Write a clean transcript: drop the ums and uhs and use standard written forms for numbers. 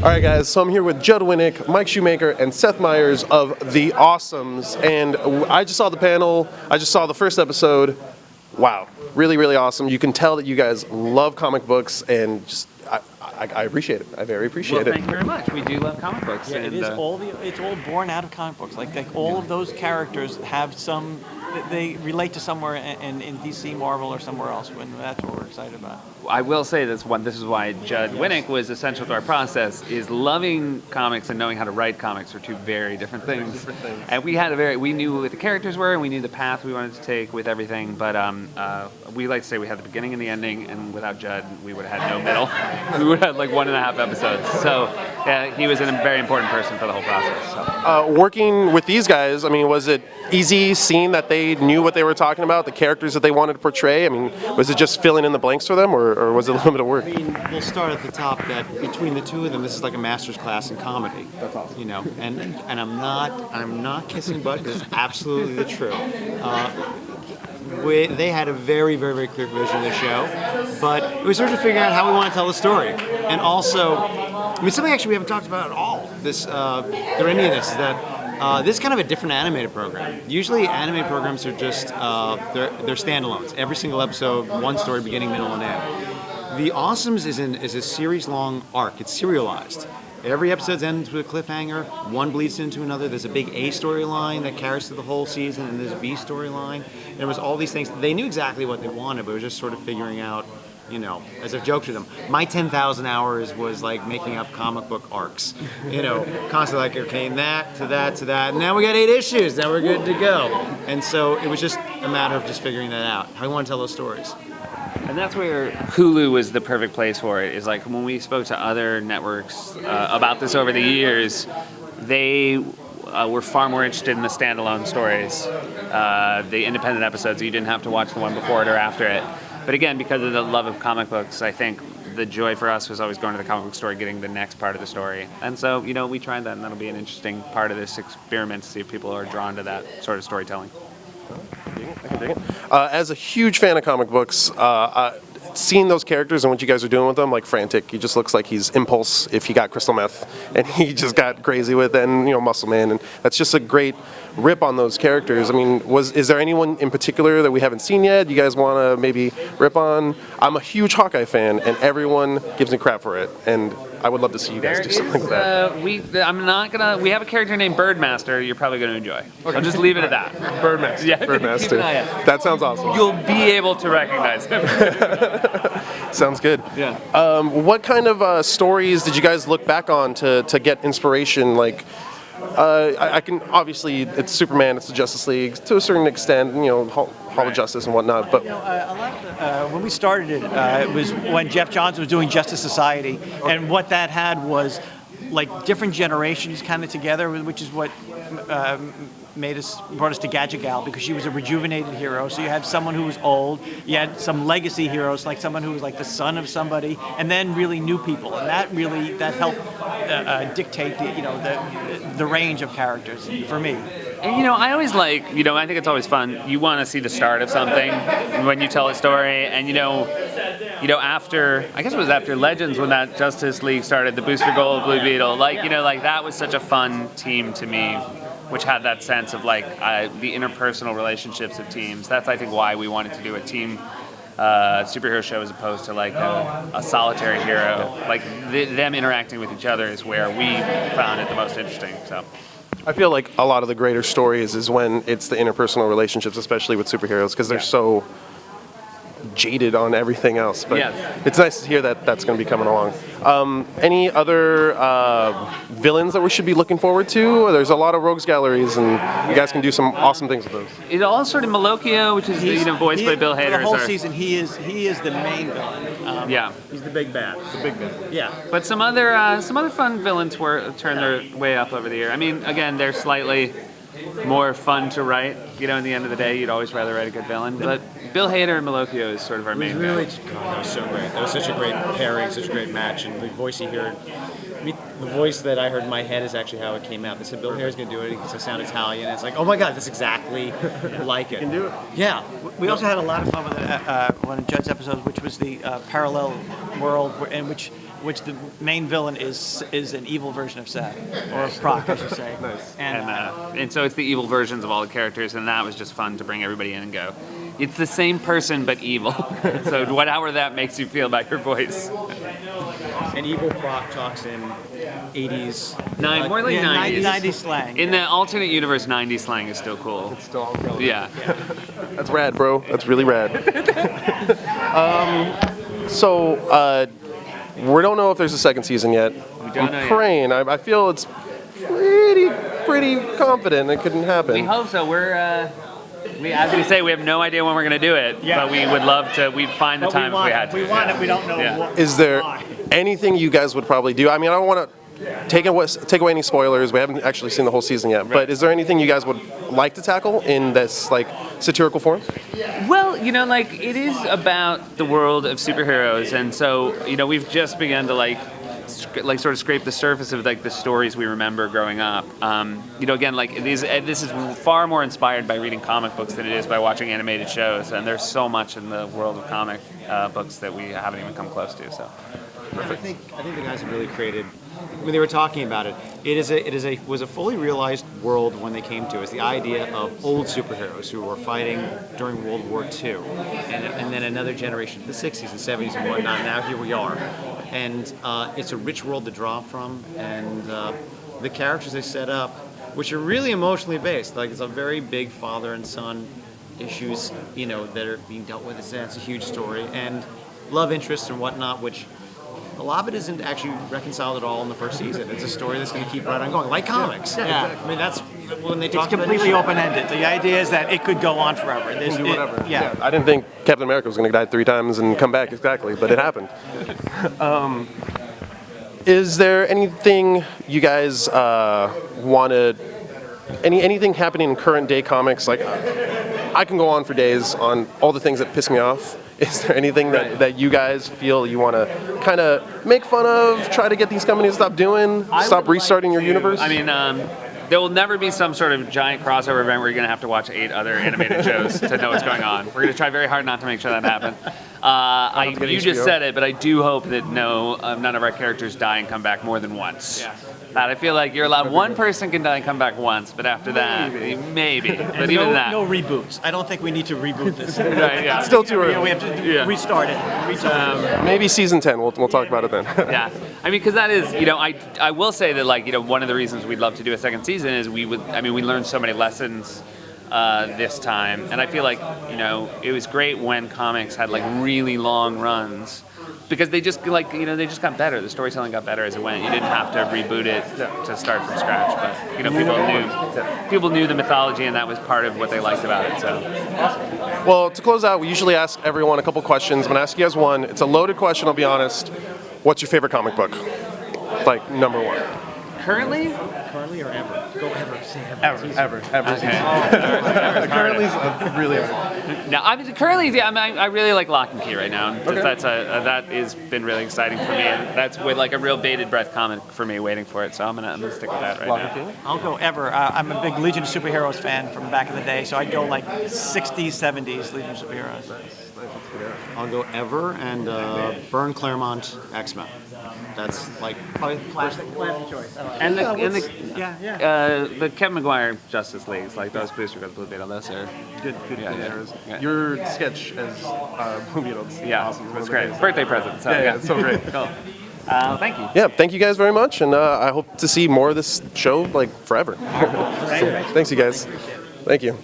All right, guys, so I'm here with Judd Winick, Mike Shoemaker, and Seth Meyers of The Awesomes, and I just saw the panel. I just saw the first episode. Wow, really, really awesome. You can tell that you guys love comic books, and just I appreciate it. I very appreciate it. Thank you very much. We do love comic books. Yeah, and, it's all born out of comic books. Like all of those characters have they relate to somewhere in DC, Marvel, or somewhere else. When that's what we're excited about. I will say this is why Judd Winick was essential to our process. Is loving comics and knowing how to write comics are two very different things. And we knew what the characters were, and we knew the path we wanted to take with everything. But we like to say we had the beginning and the ending, and without Judd, we would have had no middle. We would have had like 1.5 episodes. So yeah, he was a very important person for the whole process. So. Working with these guys, I mean, was it easy seeing that they knew what they were talking about, the characters that they wanted to portray? I mean, was it just filling in the blanks for them, or was it a little bit of work? I mean, we'll start at the top that between the two of them, this is like a master's class in comedy. That's awesome. You know, and I'm not kissing butt. This is absolutely the truth. They had a very, very, very clear vision of the show, but it was sort of figuring out how we want to tell the story. And also, I mean, something actually we haven't talked about at all through any of this is that this is kind of a different animated program. Usually animated programs are just, they're standalones. Every single episode, one story, beginning, middle, and end. The Awesomes is a series-long arc. It's serialized. Every episode ends with a cliffhanger. One bleeds into another. There's a big A storyline that carries through the whole season, and there's a B storyline. And it was all these things. They knew exactly what they wanted, but it was just sort of figuring out, you know, as I've joked to them, my 10,000 hours was like making up comic book arcs. You know, constantly like, okay, that to that to that. And now we got 8 issues. Now we're good to go. And so it was just a matter of just figuring that out. How we want to tell those stories. And that's where Hulu was the perfect place for it. Is like when we spoke to other networks about this over the years, they were far more interested in the standalone stories, the independent episodes. You didn't have to watch the one before it or after it. But again, because of the love of comic books, I think the joy for us was always going to the comic book store, getting the next part of the story. And so, you know, we tried that, and that'll be an interesting part of this experiment to see if people are drawn to that sort of storytelling. I can dig it. As a huge fan of comic books, seeing those characters and what you guys are doing with them, like Frantic, he just looks like he's Impulse if he got crystal meth, and he just got crazy with it, and, you know, Muscle Man, and that's just a great rip on those characters. I mean, is there anyone in particular that we haven't seen yet you guys want to maybe rip on? I'm a huge Hawkeye fan, and everyone gives me crap for it, and I would love to see you guys do something like that. We have a character named Birdmaster you're probably going to enjoy. Okay. I'll just leave it at that. Birdmaster. Yeah, Birdmaster. keep an eye out. That sounds awesome. You'll be able to recognize him. Sounds good. Yeah. What kind of stories did you guys look back on to get inspiration? Like, I can obviously, it's Superman, it's the Justice League to a certain extent, you know, Hall of Justice and whatnot. But You know, a lot of when we started it was when Jeff Johns was doing Justice Society, and what that had was like different generations kind of together, which is what brought us to Gadget Gal, because she was a rejuvenated hero. So you had someone who was old, you had some legacy heroes, like someone who was like the son of somebody, and then really new people, and that helped dictate the range of characters for me. And, you know, I always I think it's always fun. You want to see the start of something when you tell a story, and after, I guess it was after Legends when that Justice League started, the Booster Gold, Blue Beetle, that was such a fun team to me, which had that sense of the interpersonal relationships of teams. That's, I think, why we wanted to do a team superhero show as opposed to a solitary hero. Them interacting with each other is where we found it the most interesting. So. I feel like a lot of the greater stories is when it's the interpersonal relationships, especially with superheroes, because they're so jaded on everything else. But it's nice to hear that that's going to be coming along. Any other villains that we should be looking forward to? There's a lot of rogues galleries, and you guys can do some awesome things with those. It all sort of Malocchio, which is voiced by Bill Hader. For the whole season, he is the main villain. He's the big bad. The big bad. Yeah. But some other fun villains turned their way up over the year. I mean, again, they're slightly more fun to write. In the end of the day, you'd always rather write a good villain. But Bill Hader and Malocchio is sort of our main guy. God, that was so great. That was such a great pairing, such a great match, and the voice you hear. I mean, the voice that I heard in my head is actually how it came out. They said Bill Hader's going to do it because I sound Italian. And it's like, oh my God, that's exactly like it. can do it. Yeah. We also had a lot of fun with one of Judd's episodes, which was the parallel world in which the main villain is an evil version of Seth, or Proc, I should say. Nice. And so it's the evil versions of all the characters, and that was just fun to bring everybody in and go, it's the same person but evil. So however that makes you feel about your voice. And evil Proc talks in 80s. More like 90s. 90s slang. In the alternate universe, 90s slang is still cool. It's still relevant. Yeah. That's rad, bro. That's really rad. So, we don't know if there's a second season yet. We don't know I'm yet. praying. I feel it's pretty confident it couldn't happen. We hope so. As we say, we have no idea when we're going to do it, Yeah. but we would love to. We'd find the time if we had to. We want it. We don't know Yeah. what. Is there why. anything you guys would probably do? I mean, I don't want to take away any spoilers. We haven't actually seen the whole season yet. But is there anything you guys would like to tackle in this like satirical form? Well, it is about the world of superheroes, and so we've just begun to sort of scrape the surface of the stories we remember growing up. Again, this is far more inspired by reading comic books than it is by watching animated shows, and there's so much in the world of comic books that we haven't even come close to. So. I think the guys have really created. When they were talking about it, was a fully realized world when they came to us. The idea of old superheroes who were fighting during World War II, and then another generation, the 60s and 70s and whatnot. Now here we are, and it's a rich world to draw from, and the characters they set up, which are really emotionally based. Like it's a very big father and son issues, that are being dealt with. It's a huge story, and love interests and whatnot, which. A lot of it isn't actually reconciled at all in the first season. It's a story that's going to keep right on going, like comics. Yeah. I mean, that's when they It's talk about completely it. open-ended. The idea is that it could go on forever. You can do whatever. Yeah. I didn't think Captain America was going to die 3 times and come back exactly, but it happened. Is there anything you guys wanted? Anything happening in current day comics? Like, I can go on for days on all the things that piss me off. Is there anything that you guys feel you want to kind of make fun of, try to get these companies to stop doing, stop restarting your universe? I mean, there will never be some sort of giant crossover event where you're going to have to watch 8 other animated shows to know what's going on. We're going to try very hard not to make sure that happens. You just HBO. said it, but I do hope that none of our characters die and come back more than once. Yeah. That I feel like you're allowed one person can die and come back once, but after that, maybe. But even that. No reboots. I don't think we need to reboot this. Right, yeah. Still too early. We have to restart it. Maybe season 10. We'll talk about it then. Yeah, I mean, because that is, I will say that, one of the reasons we'd love to do a second season is we learned so many lessons this time, and I feel like, it was great when comics had really long runs, because they just they just got better. The storytelling got better as it went. You didn't have to reboot it to start from scratch, but people knew the mythology, and that was part of what they liked about it. So. Well, to close out, we usually ask everyone a couple questions. I'm going to ask you guys one. It's a loaded question, I'll be honest. What's your favorite comic book? Like, number 1. Currently Currently or ever? Go ever. Say ever. Ever. Okay. Currently, really hard. No, I mean currently, I really like Lock and Key right now. Okay. That has been really exciting for me, and that's with a real bated breath comic for me, waiting for it. So I'm gonna stick with that right Lock now. and Key? I'll go ever. I'm a big Legion of Superheroes fan from back in the day, so I'd go 60s, 70s Legion of Superheroes. I'll go ever and Byrne Claremont X-Men. That's Probably classic choice. And the Yeah. the Kevin Maguire Justice Leagues, those booster got Blue Beetle, those are Good Yeah. eras. Yeah. Your sketch as Blue Beetle's awesome. It's great. Birthday present. So, Yeah, it's so great. Cool. Thank you. Yeah, thank you guys very much, and I hope to see more of this show forever. Thanks, you guys. Thank you.